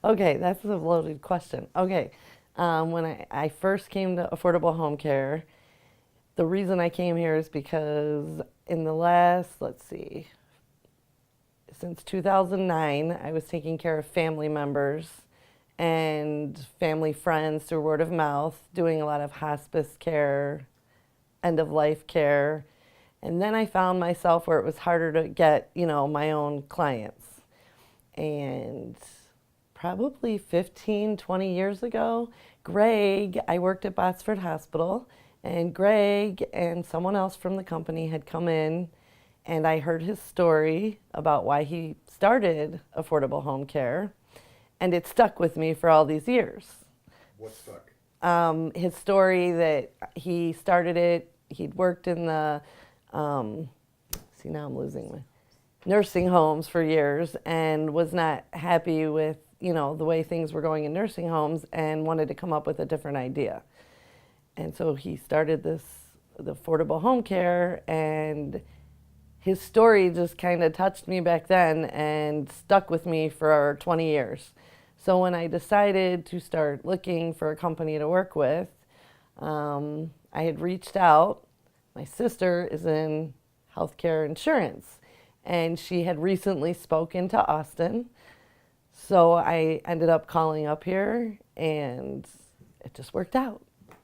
Okay, that's a loaded question. Okay, when I first came to Affordable Home Care, the reason I came here is because in the last, let's see, since 2009, I was taking care of family members and family friends through word of mouth, doing a lot of hospice care, end of life care. And then I found myself where it was harder to get, my own clients. And probably 15, 20 years ago, I worked at Botsford Hospital, and Greg and someone else from the company had come in, and I heard his story about why he started Affordable Home Care, and it stuck with me for all these years. What stuck? His story that he started it, he'd worked in the, um, see, now I'm losing my nursing homes for years and was not happy with the way things were going in nursing homes and wanted to come up with a different idea. And so he started the affordable home care, and his story just kind of touched me back then and stuck with me for 20 years. So when I decided to start looking for a company to work with, I had reached out. My sister is in healthcare insurance, and she had recently spoken to Austin. So I ended up calling up here, and it just worked out.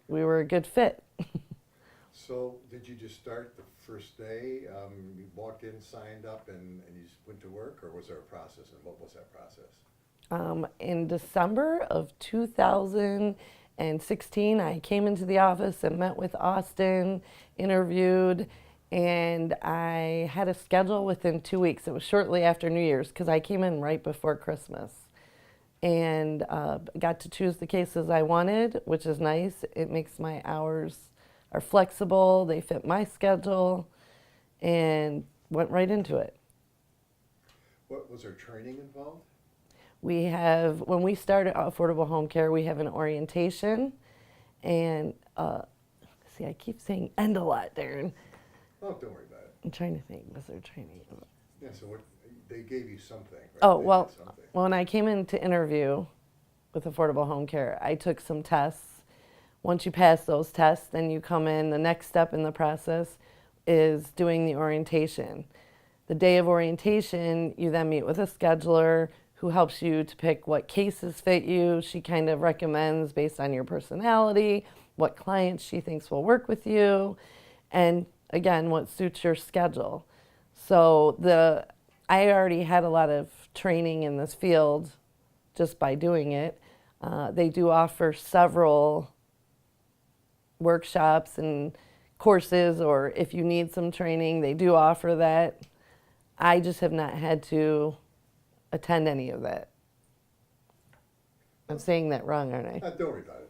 We were a good fit. So did you just start the first day? You walked in, signed up, and you just went to work, or was there a process? And what was that process? In December of 2016, I came into the office and met with Austin, interviewed, and I had a schedule within 2 weeks. It was shortly after New Year's because I came in right before Christmas, and got to choose the cases I wanted, which is nice. It makes my hours are flexible, they fit my schedule, and went right into it. What was there training involved? When we started Affordable Home Care, we have an orientation, and see, I keep saying "end" a lot, Darren. Oh, don't worry about it. I'm trying to think. Was there training? Yeah. So what they gave you something? Right? Oh, They well, did something. when I came in to interview with Affordable Home Care, I took some tests. Once you pass those tests, then you come in. The next step in the process is doing the orientation. The day of orientation, you then meet with a scheduler who helps you to pick what cases fit you. She kind of recommends based on your personality, what clients she thinks will work with you, and again, what suits your schedule. So I already had a lot of training in this field just by doing it. They do offer several workshops and courses, or if you need some training, they do offer that. I just have not had to attend any of that. I'm saying that wrong, aren't I? Don't worry about it.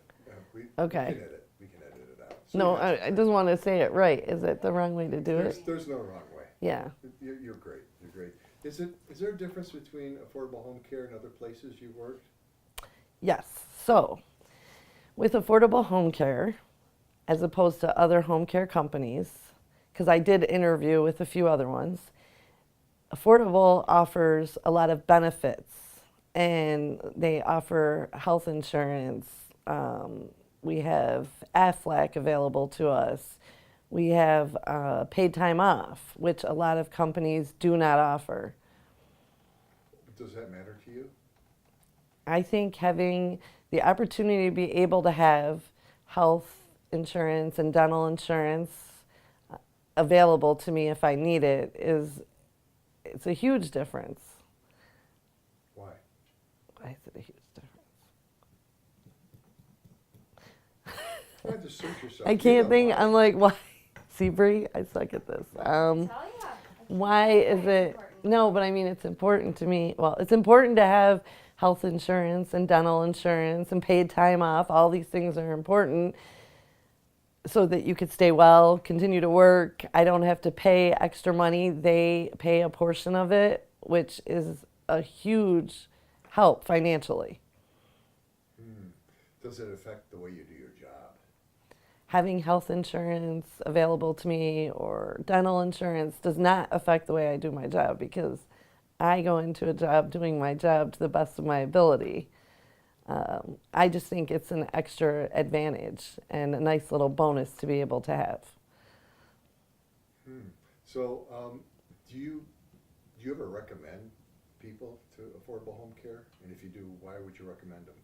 Okay. We can edit it out. So No, you had I just want to say it right. Is it the wrong way to do it? there's no wrong way. Yeah. You're great. You're great. Is there a difference between affordable home care and other places you've worked? Yes. So, with Affordable Home Care, as opposed to other home care companies, because I did interview with a few other ones, Affordable offers a lot of benefits, and they offer health insurance. We have Aflac available to us. We have paid time off, which a lot of companies do not offer. Does that matter to you? I think having the opportunity to be able to have health insurance and dental insurance available to me if I need it's a huge difference. Why? Why is it a huge difference? Try to search yourself. I You can't know think. why. I'm like, why? See, Bree, I suck at this. Why is it? No, but I mean, it's important to me. Well, it's important to have health insurance and dental insurance and paid time off. All these things are important so that you could stay well, continue to work. I don't have to pay extra money. They pay a portion of it, which is a huge help financially. Does it affect the way you do your job? Having health insurance available to me or dental insurance does not affect the way I do my job, because I go into a job doing my job to the best of my ability. I just think it's an extra advantage and a nice little bonus to be able to have. So, do you ever recommend people to affordable home care? And if you do, why would you recommend them?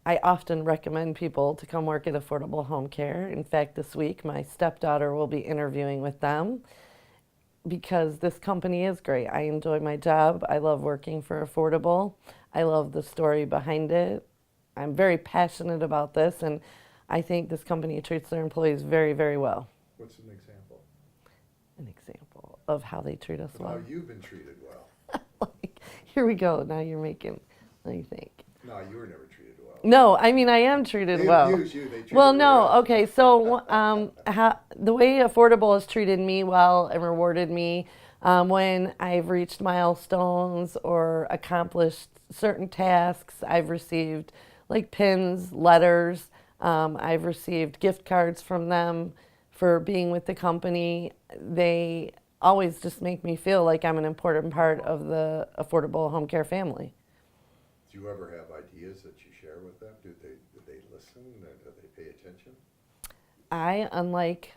I often recommend people to come work at Affordable Home Care. In fact, this week my stepdaughter will be interviewing with them because this company is great. I enjoy my job. I love working for Affordable. I love the story behind it. I'm very passionate about this, and I think this company treats their employees very, very well. What's an example An example of how they treat us of well. how you've been treated well? Like, here we go. Now you're making, let me think. No, you were never treated well. No, I mean, I am treated They well. abuse you. They treat Well, everybody no, else. okay. So, the way Affordable has treated me well and rewarded me when I've reached milestones or accomplished certain tasks, I've received like pins, letters. I've received gift cards from them for being with the company. They always just make me feel like I'm an important part of the Affordable Home Care family. Do you ever have ideas that you share with them? Do they listen? Do they pay attention? I, unlike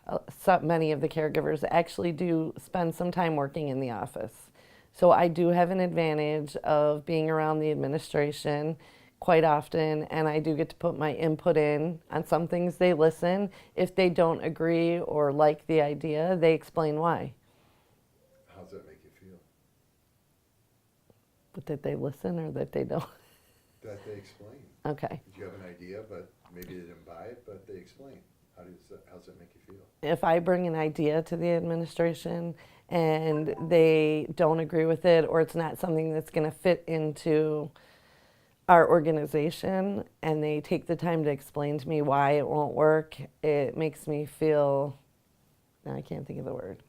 many of the caregivers, actually do spend some time working in the office. So I do have an advantage of being around the administration quite often, and I do get to put my input in. On some things they listen. If they don't agree or like the idea, they explain why. How does that make you feel? But that they listen or that they don't. That they explain. Okay. Did you have an idea, but maybe they didn't buy it, but they explain. How does that make you feel? If I bring an idea to the administration and they don't agree with it, or it's not something that's going to fit into our organization, and they take the time to explain to me why it won't work, it makes me feel, now I can't think of the word.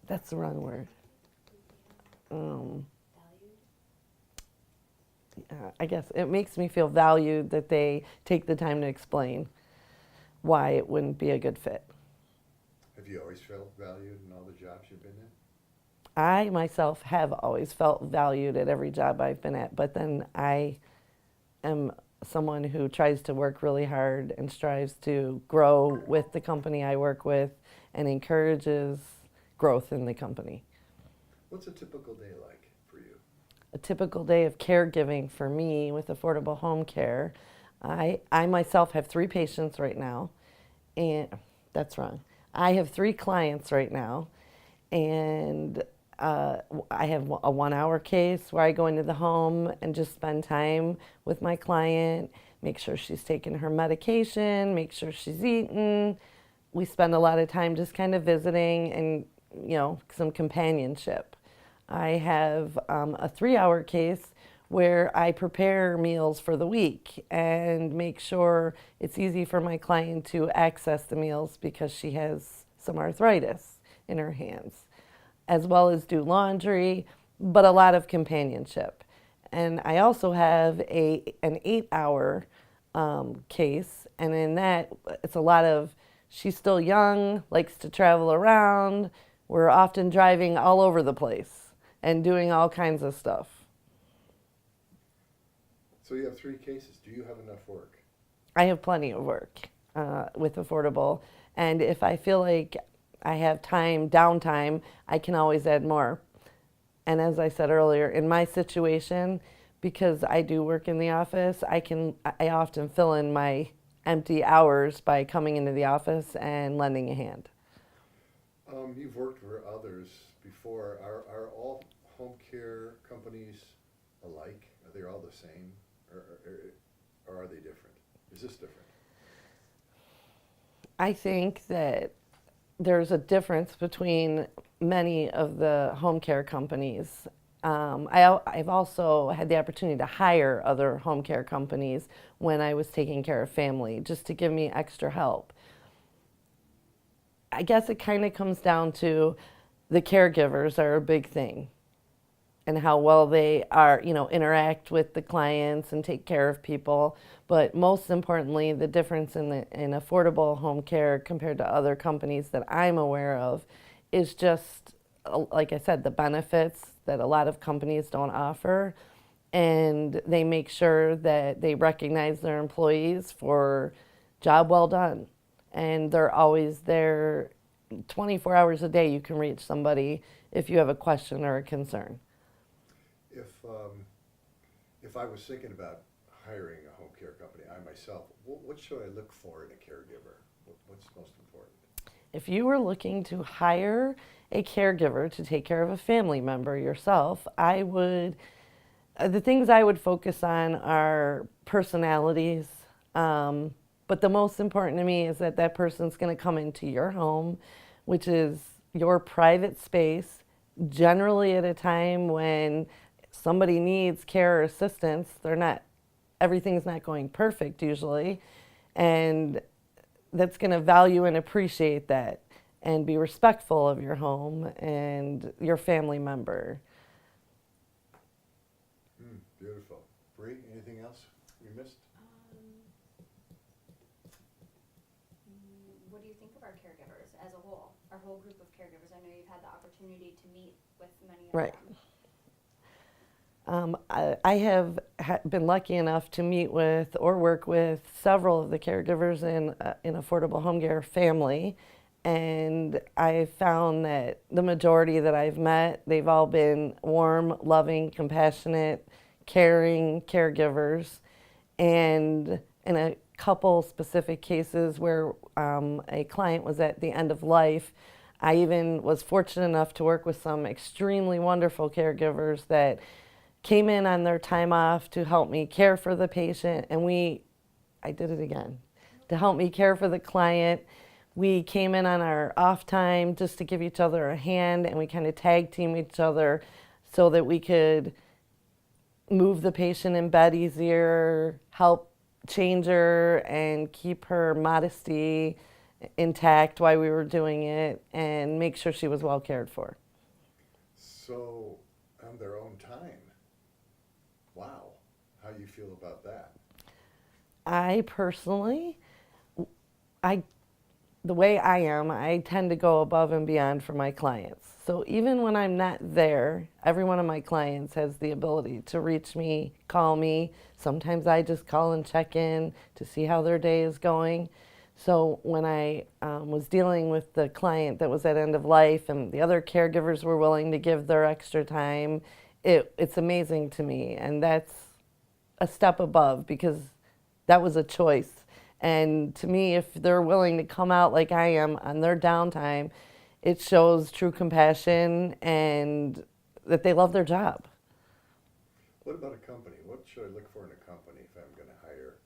That's the wrong word. I guess it makes me feel valued that they take the time to explain why it wouldn't be a good fit. Have you always felt valued in all the jobs you've been in? I myself have always felt valued at every job I've been at, but then I am someone who tries to work really hard and strives to grow with the company I work with and encourages growth in the company. What's a typical day like for you? A typical day of caregiving for me with Affordable Home Care. I myself have 3 patients right now, and that's wrong. I have 3 clients right now, and I have a 1-hour case where I go into the home and just spend time with my client, make sure she's taking her medication, make sure she's eaten. We spend a lot of time just kind of visiting and, some companionship. I have a 3-hour case where I prepare meals for the week and make sure it's easy for my client to access the meals because she has some arthritis in her hands, as well as do laundry, but a lot of companionship. And I also have an 8-hour case, and in that, it's a lot of, she's still young, likes to travel around. We're often driving all over the place and doing all kinds of stuff. So you have 3 cases. Do you have enough work? I have plenty of work with Affordable, and if I feel like I have downtime, I can always add more. And as I said earlier, in my situation, because I do work in the office, I often fill in my empty hours by coming into the office and lending a hand. You've worked for others before. Are all home care companies alike? Are they all the same? Or are they different? Is this different? I think that there's a difference between many of the home care companies. I've also had the opportunity to hire other home care companies when I was taking care of family, just to give me extra help. I guess it kind of comes down to the caregivers are a big thing, and how well they are, interact with the clients and take care of people. But most importantly, the difference in affordable home care compared to other companies that I'm aware of is just, like I said, the benefits that a lot of companies don't offer, and they make sure that they recognize their employees for job well done. And they're always there 24 hours a day. You can reach somebody if you have a question or a concern. If, if I was thinking about hiring a home care company, I myself, what should I look for in a caregiver? What's most important? If you were looking to hire a caregiver to take care of a family member yourself, the things I would focus on are personalities. But the most important to me is that that person's going to come into your home, which is your private space, generally at a time when somebody needs care or assistance. Everything's not going perfect usually. And that's going to value and appreciate that and be respectful of your home and your family member. Beautiful. Bree, anything else we missed? What do you think of our caregivers as a whole, our whole group of caregivers? I know you've had the opportunity to meet with many of Right. them. I have been lucky enough to meet with or work with several of the caregivers in Affordable Home Care family, and I found that the majority that I've met, they've all been warm, loving, compassionate, caring caregivers. And in a couple specific cases where a client was at the end of life, I even was fortunate enough to work with some extremely wonderful caregivers that came in on their time off to help me care for the patient, and I did it again, to help me care for the client. We came in on our off time just to give each other a hand, and we kind of tag team each other so that we could move the patient in bed easier, help change her, and keep her modesty intact while we were doing it, and make sure she was well cared for. So, on their own time. Wow. How do you feel about that? I personally, the way I am, I tend to go above and beyond for my clients. So even when I'm not there, every one of my clients has the ability to reach me, call me. Sometimes I just call and check in to see how their day is going. So when I was dealing with the client that was at end of life and the other caregivers were willing to give their extra time, it's amazing to me. And that's a step above because that was a choice. And to me, if they're willing to come out like I am on their downtime, it shows true compassion and that they love their job. What about a company? What should I look for in a company if I'm going to hire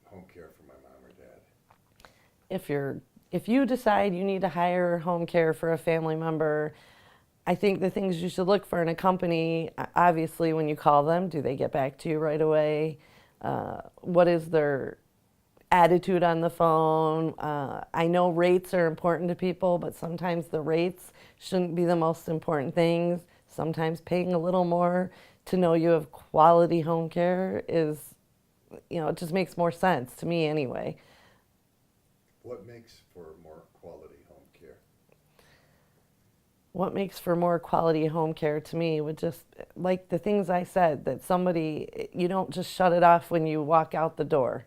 home care for my mom or dad? If you decide you need to hire home care for a family member, I think the things you should look for in a company, obviously when you call them, do they get back to you right away? What is their attitude on the phone? I know rates are important to people, but sometimes the rates shouldn't be the most important things. Sometimes paying a little more to know you have quality home care is, it just makes more sense to me anyway. What makes for more quality home care? What makes for more quality home care to me would just, like the things I said, that you don't just shut it off when you walk out the door.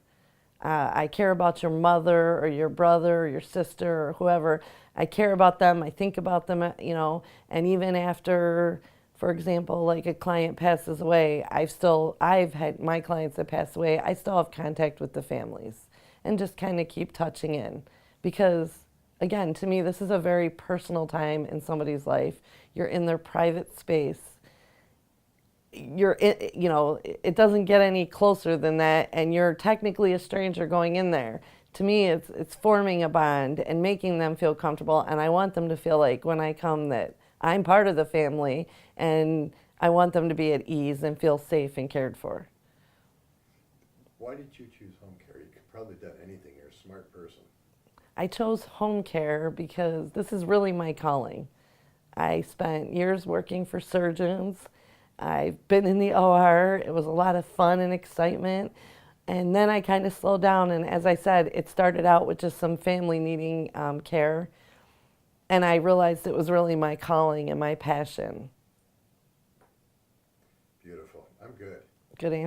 I care about your mother or your brother or your sister or whoever. I care about them. I think about them, and even after, for example, like a client passes away, I've had my clients that pass away, I still have contact with the families and just kind of keep touching in because, again, to me, this is a very personal time in somebody's life. You're in their private space. It doesn't get any closer than that, and you're technically a stranger going in there. To me, it's forming a bond and making them feel comfortable, and I want them to feel like when I come that I'm part of the family, and I want them to be at ease and feel safe and cared for. Why did you choose home care? You could probably have done anything. You're a smart person. I chose home care because this is really my calling. I spent years working for surgeons. I've been in the OR. It was a lot of fun and excitement. And then I kind of slowed down. And as I said, it started out with just some family needing care. And I realized it was really my calling and my passion. Do you beautiful. I'm good. Good answer.